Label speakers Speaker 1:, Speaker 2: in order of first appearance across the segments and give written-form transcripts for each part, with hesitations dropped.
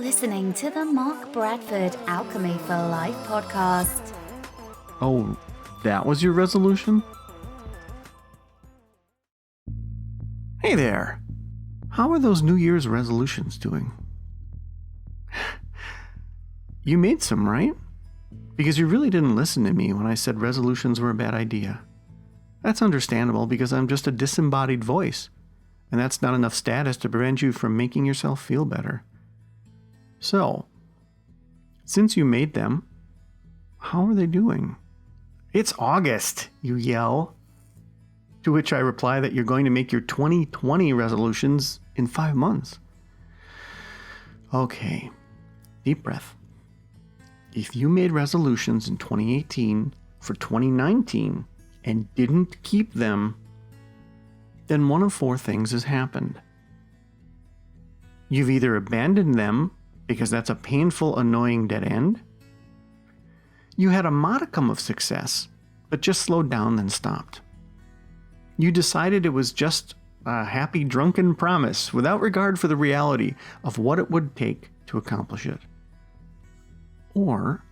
Speaker 1: listening to the Mark Bradford Alchemy for Life podcast.
Speaker 2: Oh, that was your resolution? Hey there. How are those New Year's resolutions doing? You made some, right? Because you really didn't listen to me when I said resolutions were a bad idea. That's understandable because I'm just a disembodied voice, and that's not enough status to prevent you from making yourself feel better. So, since you made them, how are they doing? It's August, you yell. To which I reply that you're going to make your 2020 resolutions in 5 months. Okay, deep breath. If you made resolutions in 2018 for 2019 and didn't keep them, then one of 4 things has happened. You've either abandoned them because that's a painful, annoying dead end. You had a modicum of success, but just slowed down then stopped. You decided it was just a happy, drunken promise without regard for the reality of what it would take to accomplish it. Or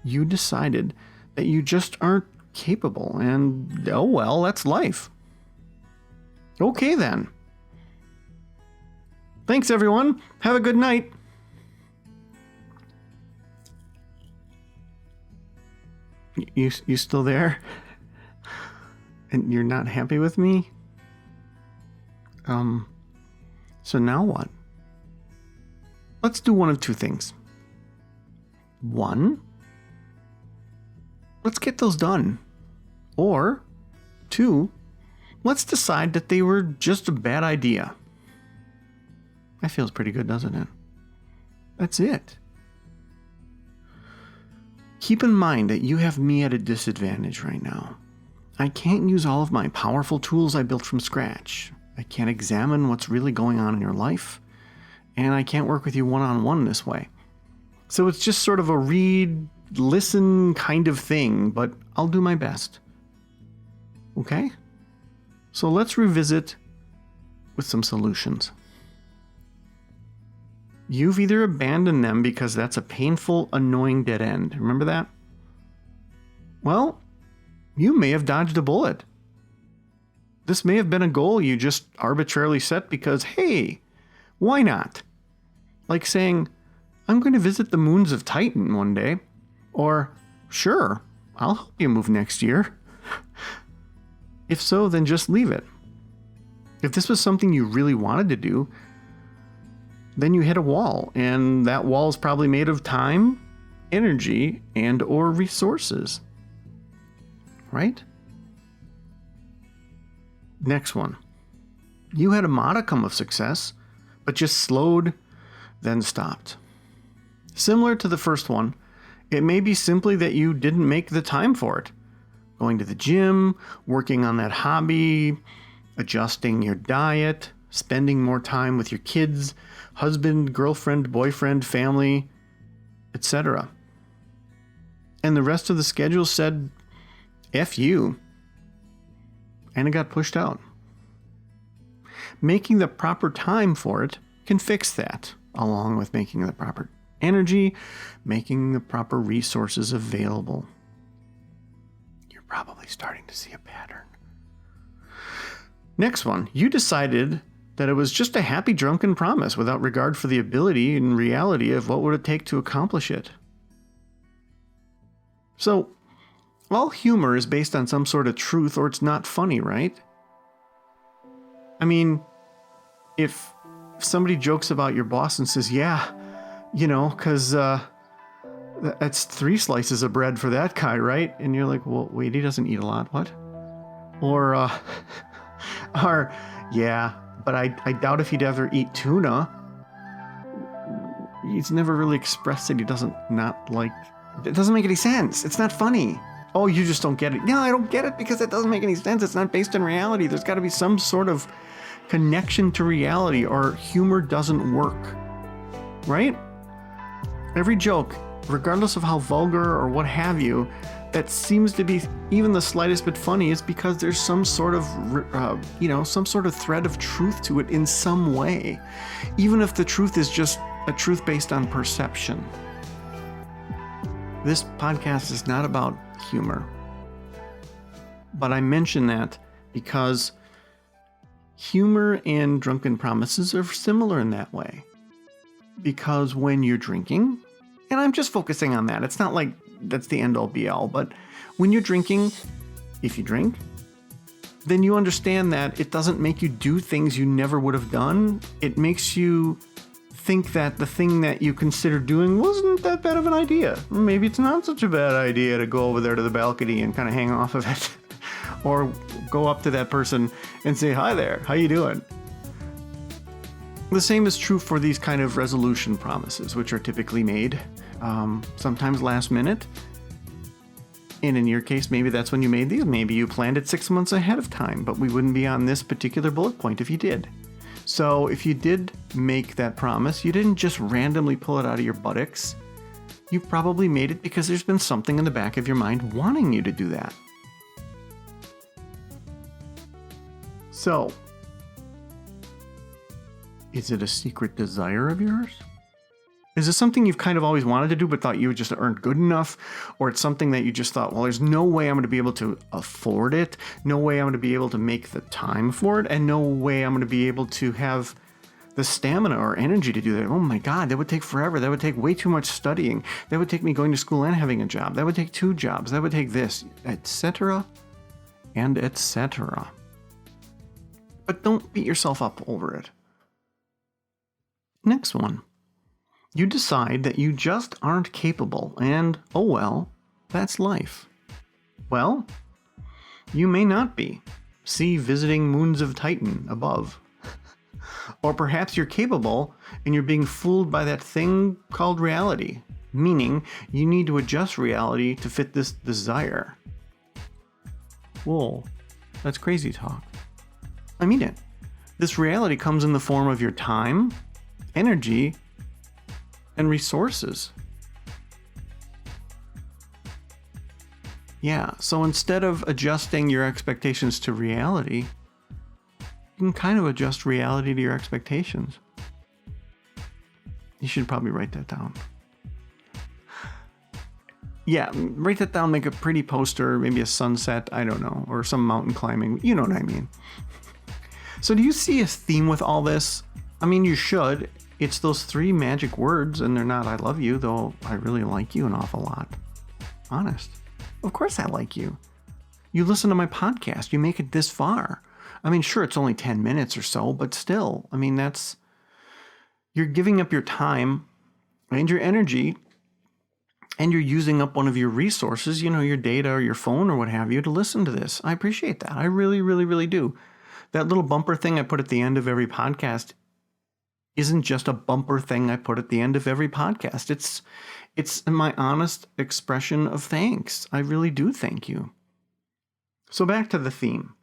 Speaker 2: you decided that you just aren't capable and, oh well, that's life. Okay then. Thanks everyone. Have a good night. You still there? And you're not happy with me? So now what? Let's do one of 2 things. 1, let's get those done. Or 2, let's decide that they were just a bad idea. That feels pretty good, doesn't it? That's it. Keep in mind that you have me at a disadvantage right now. I can't use all of my powerful tools I built from scratch. I can't examine what's really going on in your life. And I can't work with you one-on-one this way. So it's just sort of a read, listen kind of thing, but I'll do my best. Okay? So let's revisit with some solutions. You've either abandoned them because that's a painful, annoying dead end. Remember that? Well, you may have dodged a bullet. This may have been a goal you just arbitrarily set because, hey, why not? Like saying, I'm going to visit the moons of Titan one day. Or, sure, I'll help you move next year. If so, then just leave it. If this was something you really wanted to do, then you hit a wall, and that wall is probably made of time, energy, and or resources. Right? Next one. You had a modicum of success, but just slowed, then stopped. Similar to the first one, it may be simply that you didn't make the time for it. Going to the gym, working on that hobby, adjusting your diet, spending more time with your kids, husband, girlfriend, boyfriend, family, etc. And the rest of the schedule said, F you. And it got pushed out. Making the proper time for it can fix that, along with making the proper energy, making the proper resources available. You're probably starting to see a pattern. Next one, you decided that it was just a happy, drunken promise without regard for the ability and reality of what would it take to accomplish it. So, all humor is based on some sort of truth or it's not funny, right? I mean, if somebody jokes about your boss and says, yeah, you know, because that's 3 slices of bread for that guy, right? And you're like, well, wait, he doesn't eat a lot, what? Or, yeah, but I doubt if he'd ever eat tuna. He's never really expressed that he doesn't not like... It doesn't make any sense. It's not funny. Oh, you just don't get it. No, I don't get it because it doesn't make any sense. It's not based on reality. There's got to be some sort of connection to reality or humor doesn't work. Right? Every joke, regardless of how vulgar or what have you, that seems to be even the slightest bit funny is because there's some sort of, some sort of thread of truth to it in some way. Even if the truth is just a truth based on perception. This podcast is not about humor. But I mention that because humor and drunken promises are similar in that way. Because when you're drinking, and I'm just focusing on that, it's not like that's the end all be all, but when you're drinking, if you drink, then you understand that it doesn't make you do things you never would have done. It makes you think that the thing that you considered doing wasn't that bad of an idea. Maybe it's not such a bad idea to go over there to the balcony and kind of hang off of it. Or go up to that person and say, "Hi there, how you doing?" The same is true for these kind of resolution promises, which are typically made sometimes last minute. And in your case, maybe that's when you made these. Maybe you planned it 6 months ahead of time, but we wouldn't be on this particular bullet point if you did. So if you did make that promise, you didn't just randomly pull it out of your buttocks. You probably made it because there's been something in the back of your mind wanting you to do that. So, is it a secret desire of yours? Is this something you've kind of always wanted to do but thought you just aren't good enough? Or it's something that you just thought, well, there's no way I'm going to be able to afford it, no way I'm going to be able to make the time for it, and no way I'm going to be able to have the stamina or energy to do that. Oh my God, that would take forever. That would take way too much studying. That would take me going to school and having a job. That would take 2 jobs. That would take this, etc. and etc. But don't beat yourself up over it. Next one. You decide that you just aren't capable, and oh well, that's life. Well, you may not be. See Visiting Moons of Titan above. Or perhaps you're capable and you're being fooled by that thing called reality, meaning you need to adjust reality to fit this desire. Whoa, that's crazy talk. I mean it. This reality comes in the form of your time, energy, and resources. Yeah, so instead of adjusting your expectations to reality, you can kind of adjust reality to your expectations. You should probably write that down. Yeah, write that down, make a pretty poster, maybe a sunset, I don't know, or some mountain climbing, you know what I mean. So do you see a theme with all this? I mean, you should. It's those 3 magic words, and they're not "I love you," though I really like you an awful lot. Honest. Of course I like you. You listen to my podcast. You make it this far. I mean, sure, it's only 10 minutes or so, but still, I mean, you're giving up your time and your energy, and you're using up one of your resources, your data or your phone or what have you, to listen to this. I appreciate that. I really, really, really do. That little bumper thing I put at the end of every podcast isn't just a bumper thing I put at the end of every podcast. It's my honest expression of thanks. I really do thank you. So back to the theme.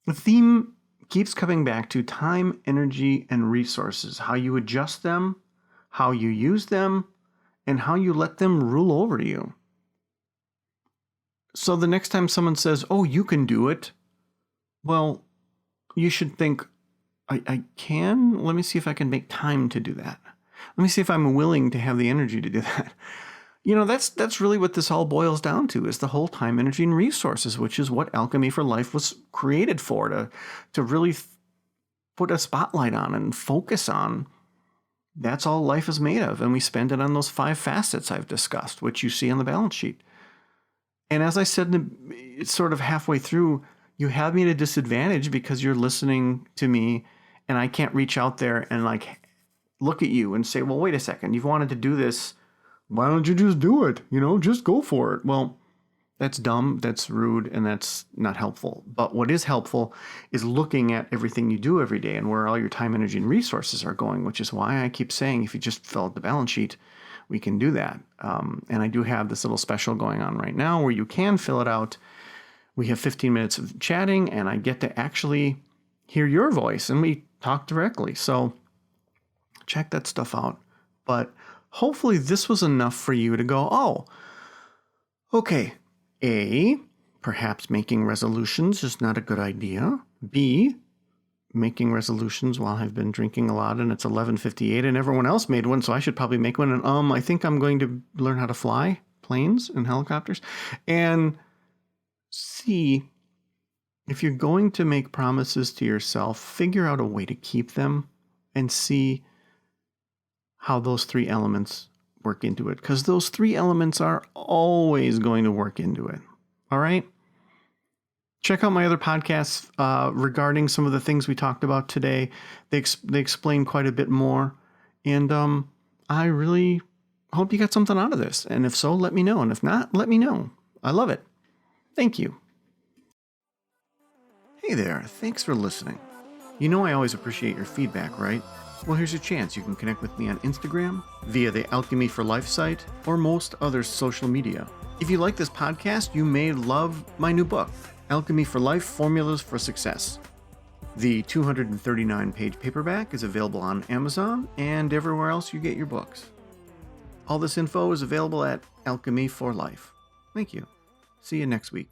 Speaker 2: The theme keeps coming back to time, energy, and resources, how you adjust them, how you use them, and how you let them rule over you. So the next time someone says, "Oh, you can do it," well, you should think, I can? Let me see if I can make time to do that. Let me see if I'm willing to have the energy to do that. That's really what this all boils down to, is the whole time, energy, and resources, which is what Alchemy for Life was created for, to really put a spotlight on and focus on. That's all life is made of, and we spend it on those 5 facets I've discussed, which you see on the balance sheet. And as I said, it's sort of halfway through, you have me at a disadvantage because you're listening to me, and I can't reach out there and look at you and say, "Well, wait a second, you've wanted to do this. Why don't you just do it? Just go for it." Well, that's dumb, that's rude, and that's not helpful. But what is helpful is looking at everything you do every day and where all your time, energy, and resources are going, which is why I keep saying, if you just fill out the balance sheet, we can do that. And I do have this little special going on right now where you can fill it out. We have 15 minutes of chatting, and I get to actually hear your voice, and we talk directly. So check that stuff out. But hopefully this was enough for you to go, oh, okay, A, perhaps making resolutions is not a good idea. B, making resolutions while I've been drinking a lot, and it's 11:58 and everyone else made one, so I should probably make one. And I think I'm going to learn how to fly planes and helicopters. And C, if you're going to make promises to yourself, figure out a way to keep them and see how those three elements work into it, because those three elements are always going to work into it. All right? Check out my other podcasts regarding some of the things we talked about today. They explain quite a bit more. And I really hope you got something out of this. And if so, let me know. And if not, let me know. I love it. Thank you. Hey there. Thanks for listening. You know I always appreciate your feedback, right? Well, here's a chance. You can connect with me on Instagram, via the Alchemy for Life site, or most other social media. If you like this podcast, you may love my new book, Alchemy for Life: Formulas for Success. The 239-page paperback is available on Amazon and everywhere else you get your books. All this info is available at Alchemy for Life. Thank you. See you next week.